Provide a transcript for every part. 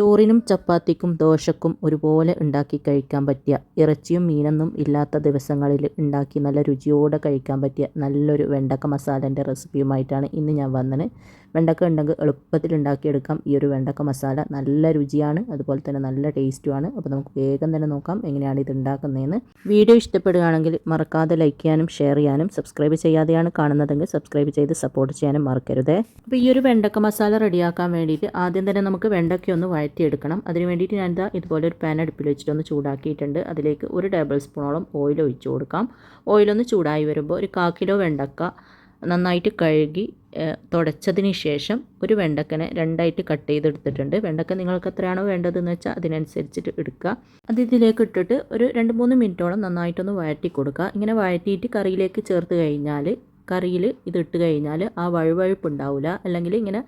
ചോറിനും ചപ്പാത്തിക്കും ദോശക്കും ഒരുപോലെ ഉണ്ടാക്കി കഴിക്കാൻ പറ്റിയ, ഇറച്ചിയും മീനൊന്നും ഇല്ലാത്ത ദിവസങ്ങളിൽ ഉണ്ടാക്കി നല്ല രുചിയോടെ കഴിക്കാൻ പറ്റിയ നല്ലൊരു വെണ്ടക്ക മസാലേൻ്റെ റെസിപ്പിയുമായിട്ടാണ് ഇന്ന് ഞാൻ വന്നത്. വെണ്ടക്ക ഉണ്ടെങ്കിൽ എളുപ്പത്തിൽ ഉണ്ടാക്കിയെടുക്കാം. ഈ ഒരു വെണ്ടക്ക മസാല നല്ല രുചിയാണ്, അതുപോലെ തന്നെ നല്ല ടേസ്റ്റുമാണ്. അപ്പോൾ നമുക്ക് വേഗം തന്നെ നോക്കാം എങ്ങനെയാണ് ഇത് ഉണ്ടാക്കുന്നതെന്ന്. വീഡിയോ ഇഷ്ടപ്പെടുകയാണെങ്കിൽ മറക്കാതെ ലൈക്ക് ചെയ്യാനും ഷെയർ ചെയ്യാനും, സബ്സ്ക്രൈബ് ചെയ്യാതെയാണ് കാണുന്നതെങ്കിൽ സബ്സ്ക്രൈബ് ചെയ്ത് സപ്പോർട്ട് ചെയ്യാനും മറക്കരുതേ. അപ്പോൾ ഈ ഒരു വെണ്ടക്ക മസാല റെഡിയാക്കാൻ വേണ്ടിയിട്ട് ആദ്യം തന്നെ നമുക്ക് വെണ്ടയ്ക്ക ഒന്ന് വഴറ്റിയെടുക്കണം. അതിന് വേണ്ടിയിട്ട് ഞാൻ ഇതുപോലെ ഒരു പാൻ അടുപ്പിൽ വെച്ചിട്ട് ഒന്ന് ചൂടാക്കിയിട്ടുണ്ട്. അതിലേക്ക് 1 ടേബിൾ സ്പൂണോളം ഓയിൽ ഒഴിച്ചു കൊടുക്കാം. ഓയിലൊന്ന് ചൂടായി വരുമ്പോൾ ഒരു 1/4 കിലോ വെണ്ടക്ക നന്നായിട്ട് കഴുകി തുടച്ചതിന് ശേഷം ഒരു വെണ്ടക്കനെ 2ആയിട്ട് കട്ട് ചെയ്തെടുത്തിട്ടുണ്ട്. വെണ്ടക്ക നിങ്ങൾക്ക് എത്രയാണോ വേണ്ടതെന്ന് വെച്ചാൽ അതിനനുസരിച്ചിട്ട് എടുക്കുക. അത് ഇതിലേക്ക് ഇട്ടിട്ട് ഒരു 2-3 മിനിറ്റോളം നന്നായിട്ടൊന്ന് വഴറ്റി കൊടുക്കുക. ഇങ്ങനെ വഴറ്റിയിട്ട് കറിയിലേക്ക് ചേർത്ത് കഴിഞ്ഞാൽ, കറിയിൽ ഇതിട്ട് കഴിഞ്ഞാൽ ആ വഴുവഴുപ്പ് ഉണ്ടാവില്ല. അല്ലെങ്കിൽ ഇങ്ങനെ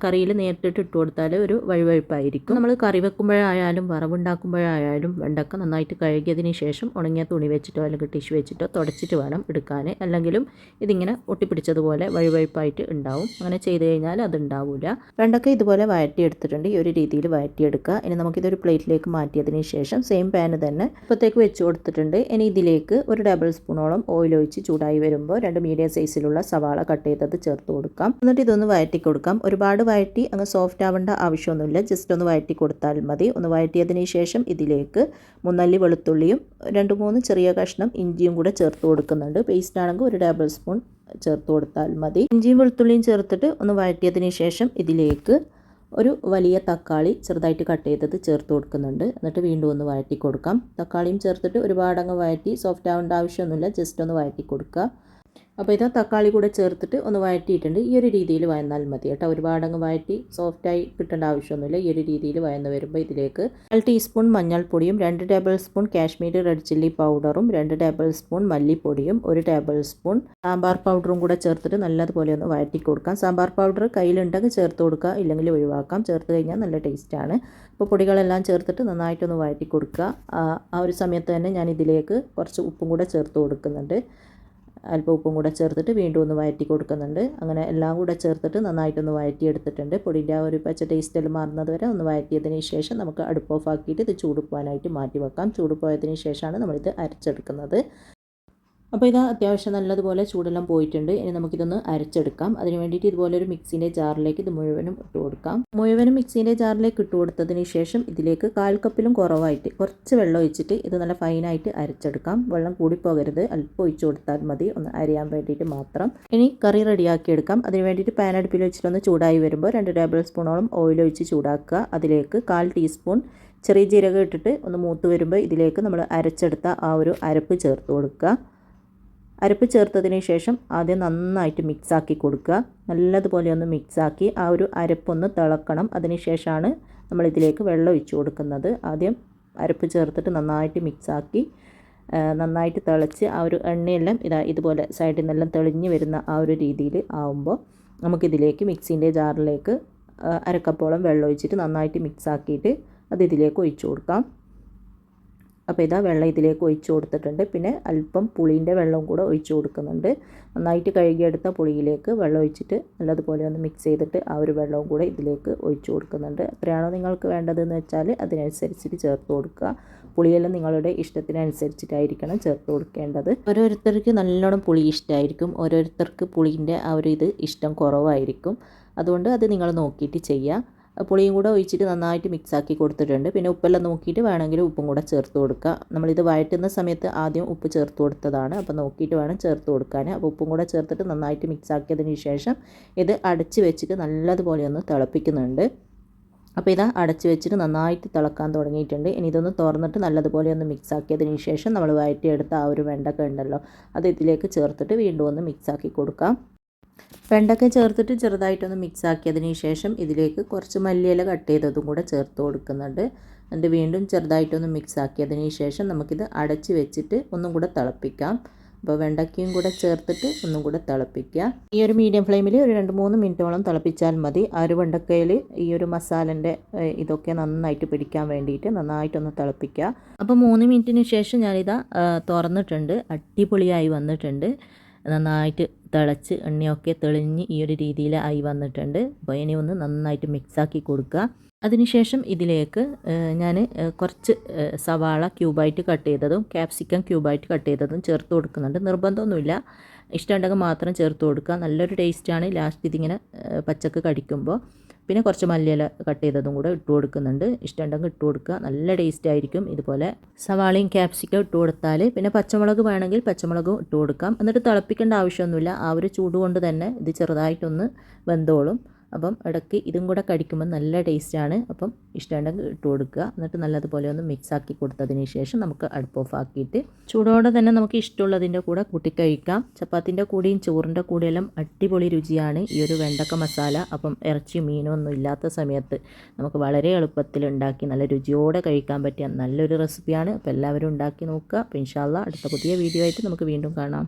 കറിയിൽ നേരിട്ടിട്ട് ഇട്ട് കൊടുത്താൽ ഒരു വഴുവഴുപ്പായിരിക്കും. നമ്മൾ കറി വെക്കുമ്പോഴായാലും വറവുണ്ടാക്കുമ്പോഴായാലും വെണ്ടക്ക നന്നായിട്ട് കഴുകിയതിന് ശേഷം ഉണങ്ങിയ തുണി വെച്ചിട്ടോ അല്ലെങ്കിൽ ടിഷ്യൂ വെച്ചിട്ടോ തുടച്ചിട്ട് വേണം എടുക്കാൻ. അല്ലെങ്കിലും ഇതിങ്ങനെ ഒട്ടിപ്പിടിച്ചതുപോലെ വഴുവഴുപ്പായിട്ട് ഉണ്ടാവും. അങ്ങനെ ചെയ്ത് കഴിഞ്ഞാൽ അത് ഉണ്ടാവില്ല. വെണ്ടക്ക ഇതുപോലെ വഴറ്റിയെടുത്തിട്ടുണ്ട്. ഈ ഒരു രീതിയിൽ വഴറ്റിയെടുക്കുക. ഇനി നമുക്കിതൊരു പ്ലേറ്റിലേക്ക് മാറ്റിയതിന് ശേഷം സെയിം പാന് തന്നെ ഇപ്പോഴത്തേക്ക് വെച്ച് കൊടുത്തിട്ടുണ്ട്. ഇനി ഇതിലേക്ക് 1 ടേബിൾ സ്പൂണോളം ഓയിൽ ഒഴിച്ച് ചൂടായി വരുമ്പോൾ 2 മീഡിയം സൈസിലുള്ള സവാള കട്ട് ചെയ്തത് ചേർത്ത് കൊടുക്കാം. എന്നിട്ട് ഇതൊന്ന് വഴറ്റി കൊടുക്കാം. ഒരുപാട് വഴറ്റി അങ്ങ് സോഫ്റ്റ് ആവേണ്ട ആവശ്യമൊന്നുമില്ല. ജസ്റ്റ് ഒന്ന് വഴറ്റി കൊടുത്താൽ മതി. ഒന്ന് വഴറ്റിയതിന് ശേഷം ഇതിലേക്ക് 3 അല്ലി വെളുത്തുള്ളിയും 2-3 ചെറിയ കഷ്ണം ഇഞ്ചിയും കൂടെ ചേർത്ത് കൊടുക്കുന്നുണ്ട്. പേസ്റ്റ് ആണെങ്കിൽ 1 ടേബിൾ സ്പൂൺ ചേർത്ത് കൊടുത്താൽ മതി. ഇഞ്ചിയും വെളുത്തുള്ളിയും ചേർത്തിട്ട് ഒന്ന് വഴറ്റിയതിന് ശേഷം ഇതിലേക്ക് ഒരു വലിയ തക്കാളി ചെറുതായിട്ട് കട്ട് ചെയ്തത് ചേർത്ത് കൊടുക്കുന്നുണ്ട്. എന്നിട്ട് വീണ്ടും ഒന്ന് വഴറ്റി കൊടുക്കാം. തക്കാളിയും ചേർത്തിട്ട് ഒരുപാടങ്ങ് വഴറ്റി സോഫ്റ്റ് ആവേണ്ട ആവശ്യമൊന്നുമില്ല. ജസ്റ്റ് ഒന്ന് വഴറ്റി കൊടുക്കുക. അപ്പോൾ ഇത് തക്കാളി കൂടെ ചേർത്തിട്ട് ഒന്ന് വഴറ്റിയിട്ടുണ്ട്. ഈ ഒരു രീതിയിൽ വഴന്നാൽ മതി കേട്ടോ. ഒരുപാടങ്ങ് വഴറ്റി സോഫ്റ്റായി കിട്ടേണ്ട ആവശ്യമൊന്നുമില്ല. ഈ ഒരു രീതിയിൽ വഴന്ന് വരുമ്പോൾ ഇതിലേക്ക് 1 ടീസ്പൂൺ മഞ്ഞൾപ്പൊടിയും 2 table spoon Kashmiri red chilli പൗഡറും 2 ടേബിൾ സ്പൂൺ മല്ലിപ്പൊടിയും 1 ടേബിൾ സ്പൂൺ സാമ്പാർ പൗഡറും കൂടെ ചേർത്തിട്ട് നല്ലതുപോലെ ഒന്ന് വഴറ്റി കൊടുക്കാം. സാമ്പാർ പൗഡർ കയ്യിലുണ്ടെങ്കിൽ ചേർത്ത് കൊടുക്കുക, ഇല്ലെങ്കിൽ ഒഴിവാക്കാം. ചേർത്ത് കഴിഞ്ഞാൽ നല്ല ടേസ്റ്റാണ്. അപ്പോൾ പൊടികളെല്ലാം ചേർത്തിട്ട് നന്നായിട്ടൊന്ന് വഴറ്റി കൊടുക്കുക. ആ ഒരു സമയത്ത് തന്നെ ഞാൻ ഇതിലേക്ക് കുറച്ച് ഉപ്പും കൂടെ ചേർത്ത് കൊടുക്കുന്നുണ്ട്. അല്പം ഉപ്പും കൂടെ ചേർത്തിട്ട് വീണ്ടും ഒന്ന് വഴറ്റി കൊടുക്കുന്നുണ്ട്. അങ്ങനെ എല്ലാം കൂടെ ചേർത്തിട്ട് നന്നായിട്ടൊന്ന് വഴറ്റിയെടുത്തിട്ടുണ്ട്. പൊടിൻ്റെ ആ ഒരു പച്ച ടേസ്റ്റെല്ലാം മാറുന്നത് വരെ ഒന്ന് വഴറ്റിയതിന് ശേഷം നമുക്ക് അടുപ്പ് ഓഫ് ആക്കിയിട്ട് ഇത് ചൂട് പോകാനായിട്ട് മാറ്റി വെക്കാം. ചൂട് പോയതിന് ശേഷമാണ് നമ്മളിത് അരച്ചെടുക്കുന്നത്. അപ്പോൾ ഇത് അത്യാവശ്യം നല്ലതുപോലെ ചൂടെല്ലാം പോയിട്ടുണ്ട്. ഇനി നമുക്കിതൊന്ന് അരച്ചെടുക്കാം. അതിന് വേണ്ടിയിട്ട് ഇതുപോലെ ഒരു മിക്സിൻ്റെ ജാറിലേക്ക് ഇത് മുഴുവനും ഇട്ട് കൊടുക്കാം. മുഴുവനും മിക്സിൻ്റെ ജാറിലേക്ക് ഇട്ട് കൊടുത്തതിന് ശേഷം ഇതിലേക്ക് 1/4 കപ്പിലും കുറവായിട്ട് കുറച്ച് വെള്ളം ഒഴിച്ചിട്ട് ഇത് നല്ല ഫൈനായിട്ട് അരച്ചെടുക്കാം. വെള്ളം കൂടിപ്പോകരുത്, അല്പം ഒഴിച്ച് കൊടുത്താൽ മതി, ഒന്ന് അരിയാൻ വേണ്ടിയിട്ട് മാത്രം. ഇനി കറി റെഡിയാക്കി എടുക്കാം. അതിന് വേണ്ടിയിട്ട് പാൻ അടുപ്പിൽ വെച്ചിട്ടൊന്ന് ചൂടായി വരുമ്പോൾ 2 ടേബിൾ സ്പൂണോളം ഓയിൽ ഒഴിച്ച് ചൂടാക്കുക. അതിലേക്ക് 1/4 ടീസ്പൂൺ ചെറിയ ജീരകം ഇട്ടിട്ട് ഒന്ന് മൂത്ത് വരുമ്പോൾ ഇതിലേക്ക് നമ്മൾ അരച്ചെടുത്ത ആ ഒരു അരപ്പ് ചേർത്ത് കൊടുക്കുക. അരപ്പ് ചേർത്തതിന് ശേഷം ആദ്യം നന്നായിട്ട് മിക്സാക്കി കൊടുക്കുക. നല്ലതുപോലെ ഒന്ന് മിക്സാക്കി ആ ഒരു അരപ്പൊന്ന് തിളക്കണം. അതിന് ശേഷമാണ് നമ്മളിതിലേക്ക് വെള്ളം ഒഴിച്ച് കൊടുക്കുന്നത്. ആദ്യം അരപ്പ് ചേർത്തിട്ട് നന്നായിട്ട് മിക്സാക്കി നന്നായിട്ട് തിളച്ച് ആ ഒരു എണ്ണയെല്ലാം ഇതുപോലെ സൈഡിൽ നിന്നെല്ലാം തെളിഞ്ഞ് വരുന്ന ആ ഒരു രീതിയിൽ ആവുമ്പോൾ നമുക്കിതിലേക്ക് മിക്സിൻ്റെ ജാറിലേക്ക് 1/2 കപ്പോളം വെള്ളം ഒഴിച്ചിട്ട് നന്നായിട്ട് മിക്സാക്കിയിട്ട് അത് ഇതിലേക്ക് ഒഴിച്ച് കൊടുക്കാം. അപ്പോൾ ഇതാ വെള്ളം ഇതിലേക്ക് ഒഴിച്ച് കൊടുത്തിട്ടുണ്ട്. പിന്നെ അല്പം പുളീൻ്റെ വെള്ളം കൂടെ ഒഴിച്ച് കൊടുക്കുന്നുണ്ട്. നന്നായിട്ട് കഴുകിയെടുത്ത പുളിയിലേക്ക് വെള്ളം ഒഴിച്ചിട്ട് നല്ലതുപോലെ ഒന്ന് മിക്സ് ചെയ്തിട്ട് ആ ഒരു വെള്ളവും കൂടെ ഇതിലേക്ക് ഒഴിച്ച് കൊടുക്കുന്നുണ്ട്. എത്രയാണോ നിങ്ങൾക്ക് വേണ്ടതെന്ന് വെച്ചാൽ അതിനനുസരിച്ചിട്ട് ചേർത്ത് കൊടുക്കുക. പുളിയെല്ലാം നിങ്ങളുടെ ഇഷ്ടത്തിനനുസരിച്ചിട്ടായിരിക്കണം ചേർത്ത് കൊടുക്കേണ്ടത്. ഓരോരുത്തർക്ക് നല്ലോണം പുളി ഇഷ്ടമായിരിക്കും, ഓരോരുത്തർക്ക് പുളീൻ്റെ ആ ഒരു ഇഷ്ടം കുറവായിരിക്കും. അതുകൊണ്ട് അത് നിങ്ങൾ നോക്കിയിട്ട് ചെയ്യുക. പുളിയും കൂടെ ഒഴിച്ചിട്ട് നന്നായിട്ട് മിക്സാക്കി കൊടുത്തിട്ടുണ്ട്. പിന്നെ ഉപ്പെല്ലാം നോക്കിയിട്ട് വേണമെങ്കിൽ ഉപ്പും കൂടെ ചേർത്ത് കൊടുക്കുക. നമ്മളിത് വഴറ്റുന്ന സമയത്ത് ആദ്യം ഉപ്പ് ചേർത്ത് കൊടുത്തതാണ്. അപ്പോൾ നോക്കിയിട്ട് വേണം ചേർത്ത് കൊടുക്കാൻ. അപ്പോൾ ഉപ്പും കൂടെ ചേർത്തിട്ട് നന്നായിട്ട് മിക്സാക്കിയതിന് ശേഷം ഇത് അടച്ച് വെച്ചിട്ട് നല്ലതുപോലെ ഒന്ന് തിളപ്പിക്കുന്നുണ്ട്. അപ്പോൾ ഇതാ അടച്ച് വെച്ചിട്ട് നന്നായിട്ട് തിളക്കാൻ തുടങ്ങിയിട്ടുണ്ട്. ഇനി ഇതൊന്ന് തുറന്നിട്ട് നല്ലതുപോലെ ഒന്ന് മിക്സാക്കിയതിന് ശേഷം നമ്മൾ വഴറ്റിയെടുത്ത ആ ഒരു വെണ്ടക്ക ഉണ്ടല്ലോ അത് ഇതിലേക്ക് ചേർത്തിട്ട് വീണ്ടും ഒന്ന് മിക്സാക്കി കൊടുക്കാം. വെണ്ടക്ക ചേർത്തിട്ട് ചെറുതായിട്ടൊന്ന് മിക്സ് ആക്കിയതിന് ശേഷം ഇതിലേക്ക് കുറച്ച് മല്ലിയില കട്ട് ചെയ്തതും കൂടെ ചേർത്ത് കൊടുക്കുന്നുണ്ട്. എന്നിട്ട് വീണ്ടും ചെറുതായിട്ടൊന്ന് മിക്സ് ആക്കിയതിന് ശേഷം നമുക്കിത് അടച്ച് വെച്ചിട്ട് ഒന്നും കൂടെ തിളപ്പിക്കാം. അപ്പോൾ വെണ്ടക്കയും കൂടെ ചേർത്തിട്ട് ഒന്നും കൂടെ തിളപ്പിക്കുക. ഈ ഒരു മീഡിയം ഫ്ലെയിമിൽ ഒരു 2-3 മിനിറ്റോളം തിളപ്പിച്ചാൽ മതി. ആ ഒരു വെണ്ടക്കയിൽ ഈ ഒരു മസാലൻ്റെ ഇതൊക്കെ നന്നായിട്ട് പിടിക്കാൻ വേണ്ടിയിട്ട് നന്നായിട്ടൊന്ന് തിളപ്പിക്കുക. അപ്പോൾ 3 മിനിറ്റിന് ശേഷം ഞാനിതാ തുറന്നിട്ടുണ്ട്. അടിപൊളിയായി വന്നിട്ടുണ്ട്. നന്നായിട്ട് തിളച്ച് എണ്ണയൊക്കെ തെളിഞ്ഞ് ഈ ഒരു രീതിയിൽ ആയി വന്നിട്ടുണ്ട്. അപ്പോൾ ഇനി ഒന്ന് നന്നായിട്ട് മിക്സാക്കി കൊടുക്കുക. അതിനുശേഷം ഇതിലേക്ക് ഞാൻ കുറച്ച് സവാള ക്യൂബായിട്ട് കട്ട് ചെയ്തതും ക്യാപ്സിക്കം ക്യൂബായിട്ട് കട്ട് ചെയ്തതും ചേർത്ത് കൊടുക്കുന്നുണ്ട്. നിർബന്ധമൊന്നുമില്ല, ഇഷ്ടമുണ്ടെങ്കിൽ മാത്രം ചേർത്ത് കൊടുക്കുക. നല്ലൊരു ടേസ്റ്റാണ് ലാസ്റ്റ് ഇതിങ്ങനെ പച്ചക്ക് കടിക്കുമ്പോൾ. പിന്നെ കുറച്ച് മല്ലിയില കട്ട് ചെയ്തതും കൂടെ ഇട്ട് കൊടുക്കുന്നുണ്ട്. ഇഷ്ടമുണ്ടെങ്കിൽ ഇട്ട് കൊടുക്കുക, നല്ല ടേസ്റ്റ് ആയിരിക്കും. ഇതുപോലെ സവാളയും ക്യാപ്സിക്കം ഇട്ട് കൊടുത്താൽ പിന്നെ പച്ചമുളക് വേണമെങ്കിൽ പച്ചമുളകും ഇട്ട് കൊടുക്കാം. എന്നിട്ട് തിളപ്പിക്കേണ്ട ആവശ്യമൊന്നുമില്ല, ആ ഒരു ചൂട് കൊണ്ട് തന്നെ ഇത് ചെറുതായിട്ടൊന്ന് വെന്തോളും. അപ്പം ഇടയ്ക്ക് ഇതും കൂടെ കടിക്കുമ്പോൾ നല്ല ടേസ്റ്റാണ്. അപ്പം ഇഷ്ടമുണ്ടെങ്കിൽ ഇട്ട് കൊടുക്കുക. എന്നിട്ട് നല്ലതുപോലെ ഒന്ന് മിക്സാക്കി കൊടുത്തതിന് ശേഷം നമുക്ക് അടുപ്പ് ഓഫ് ആക്കിയിട്ട് ചൂടോടെ തന്നെ നമുക്ക് ഇഷ്ടമുള്ളതിൻ്റെ കൂടെ കൂട്ടി കഴിക്കാം. ചപ്പാത്തിൻ്റെ കൂടെയും ചോറിൻ്റെ കൂടെയെല്ലാം അടിപൊളി രുചിയാണ് ഈ ഒരു വെണ്ടക്ക മസാല. അപ്പം ഇറച്ചിയും മീനും ഒന്നും ഇല്ലാത്ത സമയത്ത് നമുക്ക് വളരെ എളുപ്പത്തിൽ ഉണ്ടാക്കി നല്ല രുചിയോടെ കഴിക്കാൻ പറ്റിയ നല്ലൊരു റെസിപ്പിയാണ്. അപ്പോൾ എല്ലാവരും ഉണ്ടാക്കി നോക്കുക. അപ്പോൾ ഇൻഷാ അല്ലാഹ് അടുത്ത പുതിയ വീഡിയോ ആയിട്ട് നമുക്ക് വീണ്ടും കാണാം.